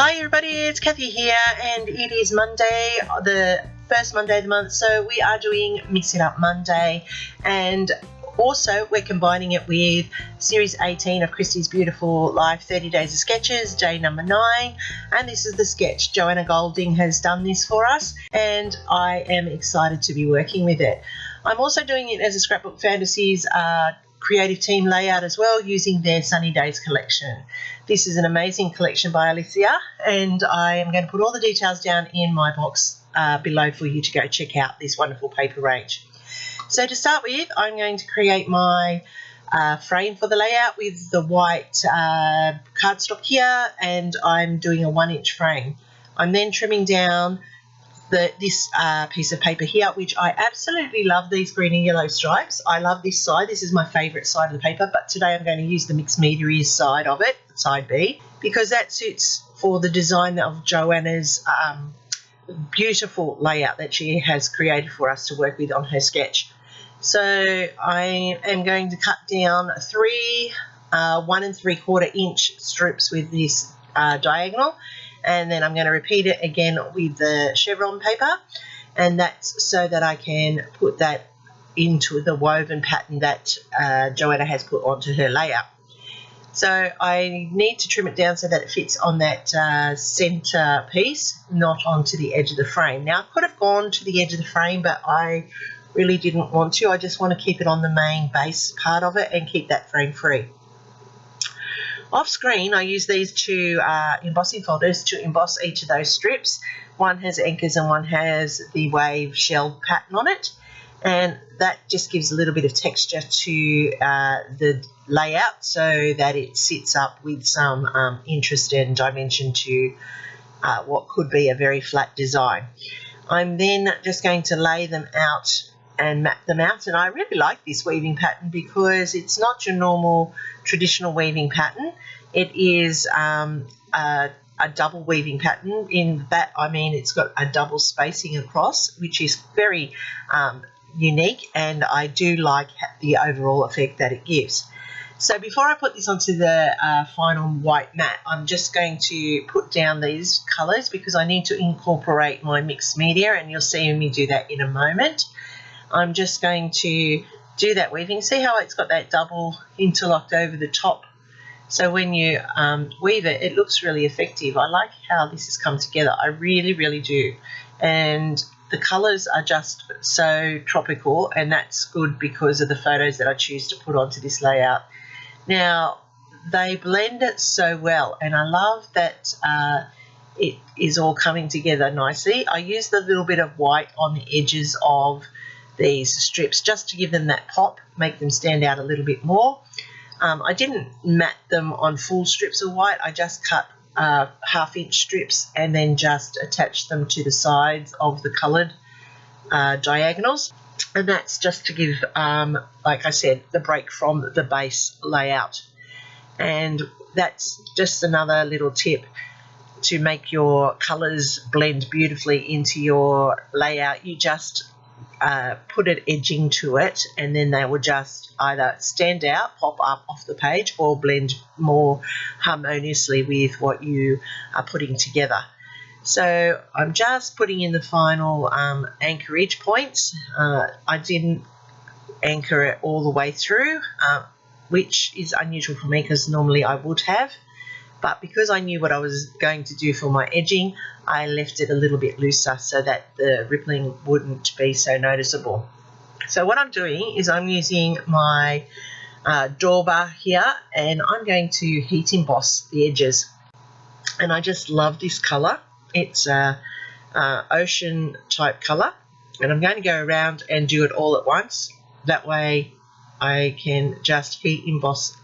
Hi everybody, it's Kathy here, and it is Monday, the first Monday of the month, so we are doing Mix It Up Monday, and also we're combining it with Series 18 of Christy's Beautiful Life 30 Days of Sketches, day number 9, and this is the sketch. Joanna Golding has done this for us, and I am excited to be working with it. I'm also doing it as a Scrapbook Fantasies creative team layout as well, using their Sunny Days collection. This is an amazing collection by Alicia, and I am going to put all the details down in my box below for you to go check out this wonderful paper range. So to start with, I'm going to create my frame for the layout with the white cardstock here, and I'm doing a 1-inch frame. I'm then trimming down this piece of paper here, which I absolutely love, these green and yellow stripes. I love this side. This is my favourite side of the paper, but today I'm going to use the mixed media side of it, side B, because that suits for the design of Joanna's beautiful layout that she has created for us to work with on her sketch. So I am going to cut down 3 1 3/4 inch strips with this diagonal, and then I'm going to repeat it again with the chevron paper, and that's so that I can put that into the woven pattern that Joanna has put onto her layout. So I need to trim it down so that it fits on that center piece, not onto the edge of the frame. Now, I could have gone to the edge of the frame, but I really didn't want to. I just want to keep it on the main base part of it and keep that frame free. Off screen, I use these 2 embossing folders to emboss each of those strips. One has anchors and one has the wave shell pattern on it, and that just gives a little bit of texture to the layout so that it sits up with some interest and dimension to what could be a very flat design. I'm then just going to lay them out and map them out, and I really like this weaving pattern because it's not your normal traditional weaving pattern. It is a double weaving pattern. In that, I mean, it's got a double spacing across, which is very unique, and I do like the overall effect that it gives. So before I put this onto the final white mat, I'm just going to put down these colours because I need to incorporate my mixed media, and you'll see me do that in a moment. I'm just going to do that weaving. See how it's got that double interlocked over the top? So when you weave it, it looks really effective. I like how this has come together. I really, really do. And the colours are just so tropical, and that's good because of the photos that I choose to put onto this layout. Now, they blend it so well, and I love that it is all coming together nicely. I use the little bit of white on the edges of these strips just to give them that pop, make them stand out a little bit more. I didn't mat them on full strips of white. I just cut 1/2-inch strips and then just attached them to the sides of the coloured diagonals, and that's just to give, like I said, the break from the base layout. And that's just another little tip to make your colours blend beautifully into your layout. You just put an edging to it, and then they will just either stand out, pop up off the page, or blend more harmoniously with what you are putting together. So I'm just putting in the final anchorage points. I didn't anchor it all the way through, which is unusual for me because normally I would have. But because I knew what I was going to do for my edging, I left it a little bit looser so that the rippling wouldn't be so noticeable. So what I'm doing is I'm using my drawbar here, and I'm going to heat emboss the edges. And I just love this colour. It's a ocean type colour, and I'm going to go around and do it all at once. That way I can just heat emboss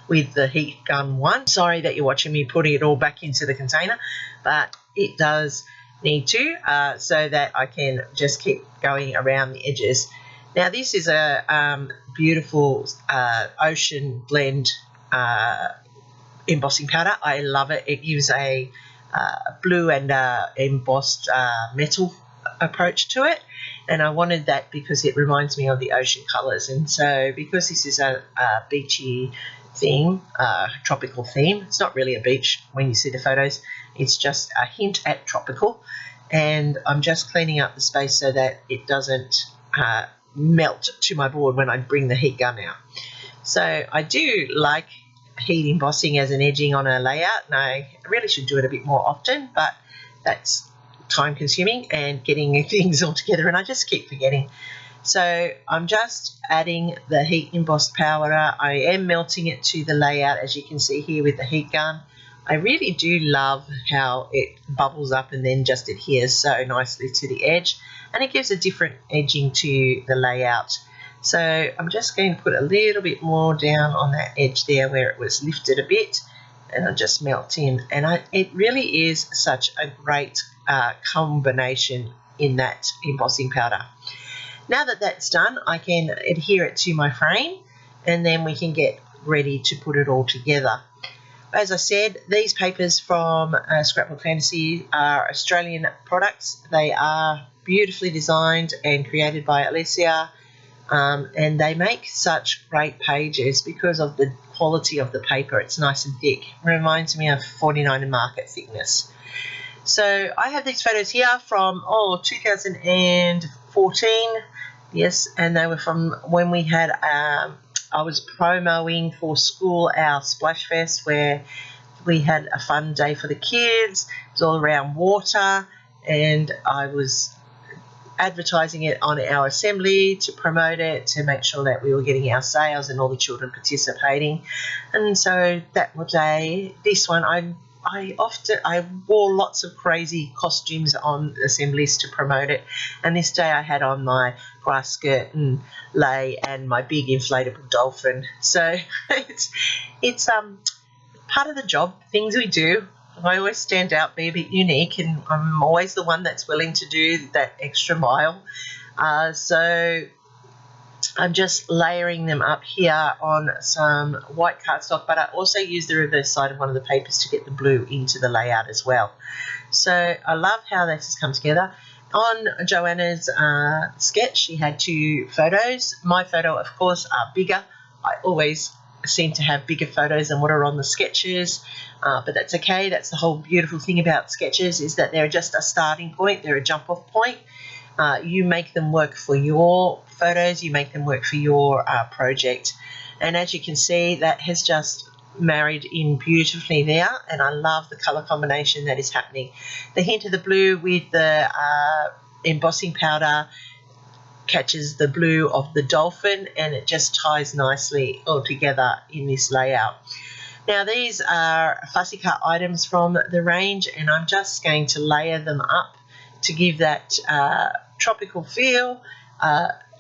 with the heat gun one. Sorry that you're watching me putting it all back into the container, but it does need to, so that I can just keep going around the edges. Now this is a beautiful ocean blend embossing powder. I love it. It gives a blue and embossed metal approach to it, and I wanted that because it reminds me of the ocean colours. And so because this is a beachy theme, tropical theme, it's not really a beach when you see the photos, It's just a hint at tropical, and I'm just cleaning up the space so that it doesn't melt to my board when I bring the heat gun out. So I do like heat embossing as an edging on a layout, and I really should do it a bit more often, but that's time consuming and getting things all together, and I just keep forgetting. So I'm just adding the heat embossed powder. I am melting it to the layout, as you can see here with the heat gun. I really do love how it bubbles up and then just adheres so nicely to the edge, and it gives a different edging to the layout. So I'm just going to put a little bit more down on that edge there where it was lifted a bit, and I'll just melt in. And it really is such a great combination in that embossing powder. Now that that's done, I can adhere it to my frame, and then we can get ready to put it all together. As I said, these papers from Scrapbook Fantasy are Australian products. They are beautifully designed and created by Alicia, and they make such great pages because of the quality of the paper. It's nice and thick. It reminds me of 49 and market thickness. So I have these photos here from 2014, yes, and they were from when we had I was promoing for school our Splash Fest, where we had a fun day for the kids. It was all around water, and I was advertising it on our assembly to promote it, to make sure that we were getting our sales and all the children participating. And so that day, this one, I wore lots of crazy costumes on assemblies to promote it, and this day I had on my grass skirt and lei and my big inflatable dolphin. So it's part of the job, things we do. I always stand out, be a bit unique, and I'm always the one that's willing to do that extra mile. So I'm just layering them up here on some white cardstock, but I also use the reverse side of one of the papers to get the blue into the layout as well. So I love how this has come together. On Joanna's sketch, she had 2 photos. My photo, of course, are bigger. I always seem to have bigger photos than what are on the sketches, but that's okay. That's the whole beautiful thing about sketches, is that they're just a starting point. They're a jump-off point. You make them work for your photos, you make them work for your project. And as you can see, that has just married in beautifully there, and I love the colour combination that is happening. The hint of the blue with the embossing powder catches the blue of the dolphin, and it just ties nicely all together in this layout. Now these are fussy cut items from the range, and I'm just going to layer them up to give that tropical feel,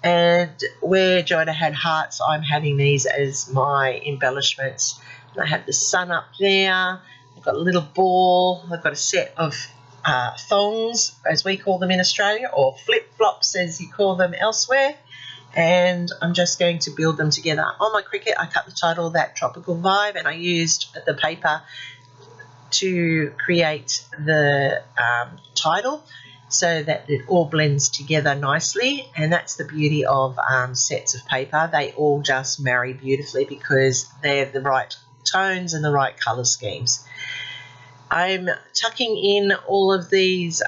and where Joanna had hearts, I'm having these as my embellishments. And I have the sun up there, I've got a little ball, I've got a set of thongs, as we call them in Australia, or flip-flops as you call them elsewhere, and I'm just going to build them together. On my Cricut, I cut the title That Tropical Vibe, and I used the paper to create the title so that it all blends together nicely, and that's the beauty of sets of paper. They all just marry beautifully because they're the right tones and the right colour schemes. I'm tucking in all of these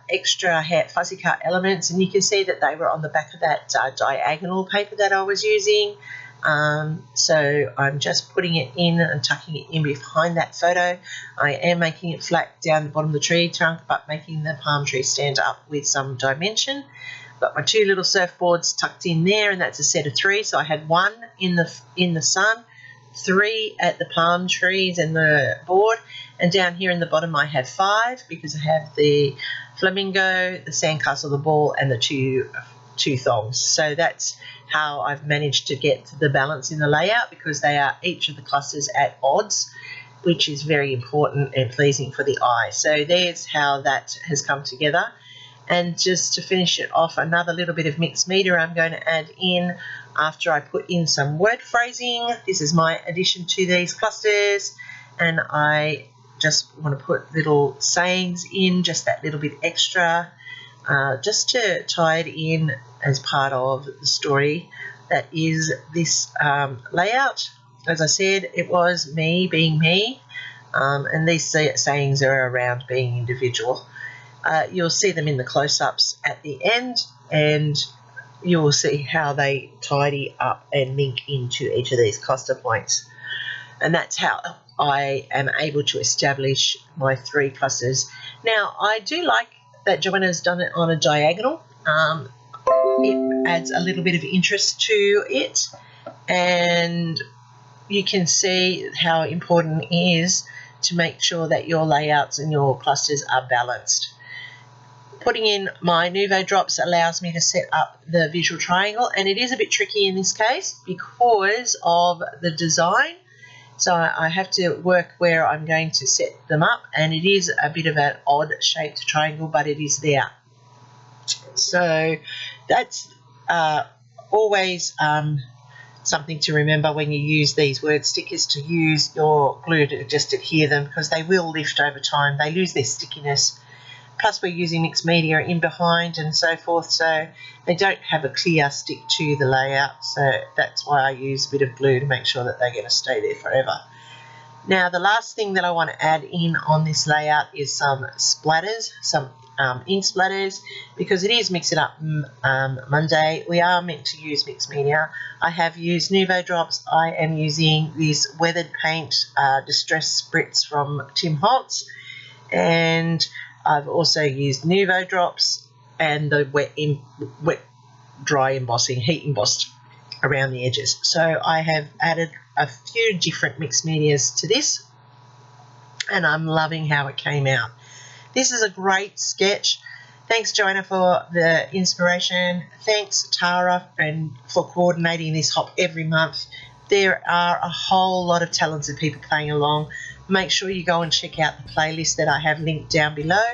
extra fuzzy cut elements, and you can see that they were on the back of that diagonal paper that I was using. So I'm just putting it in and tucking it in behind that photo. I am making it flat down the bottom of the tree trunk, but making the palm tree stand up with some dimension. Got my 2 little surfboards tucked in there, and that's a set of 3. So I had 1 in the sun, 3 at the palm trees and the board, and down here in the bottom I have 5 because I have the flamingo, the sandcastle, the ball, and the two thongs. So that's how I've managed to get the balance in the layout, because they are each of the clusters at odds, which is very important and pleasing for the eye. So there's how that has come together. And just to finish it off, another little bit of mixed media I'm going to add in after I put in some word phrasing. This is my addition to these clusters, and I just want to put little sayings in, just that little bit extra, just to tie it in as part of the story that is this layout. As I said, it was me being me. and these sayings are around being individual. You'll see them in the close-ups at the end, and you will see how they tidy up and link into each of these cluster points. And that's how I am able to establish my 3 clusters. Now, I do like that Joanna's done it on a diagonal. It adds a little bit of interest to it, and you can see how important it is to make sure that your layouts and your clusters are balanced. Putting in my Nuvo drops allows me to set up the visual triangle, and it is a bit tricky in this case because of the design. So I have to work where I'm going to set them up, and it is a bit of an odd shaped triangle, but it is there. So that's always something to remember when you use these word stickers, to use your glue to just adhere them, because they will lift over time. They lose their stickiness. Plus we're using mixed media in behind and so forth, so they don't have a clear stick to the layout. So that's why I use a bit of glue to make sure that they're going to stay there forever. Now the last thing that I want to add in on this layout is some splatters, some ink splatters, because it is Mix It Up Monday. We are meant to use mixed media. I have used Nuvo drops. I am using this weathered paint distress spritz from Tim Holtz, and I've also used Nuvo drops and the wet dry embossing, heat embossed around the edges. So I have added a few different mixed medias to this, and I'm loving how it came out. This is a great sketch. Thanks, Joanna, for the inspiration. Thanks, Tara, for coordinating this hop every month. There are a whole lot of talented people playing along. Make sure you go and check out the playlist that I have linked down below,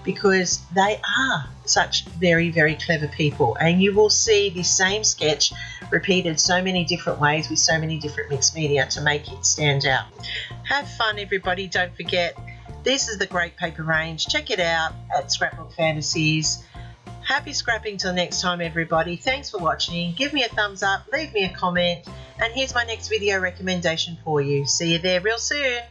because they are such very, very clever people, and you will see the same sketch repeated so many different ways with so many different mixed media to make it stand out. Have fun, everybody. Don't forget, this is the great paper range. Check it out at Scrapbook Fantasies. Happy scrapping till next time, everybody. Thanks for watching. Give me a thumbs up, leave me a comment, and here's my next video recommendation for you. See you there real soon.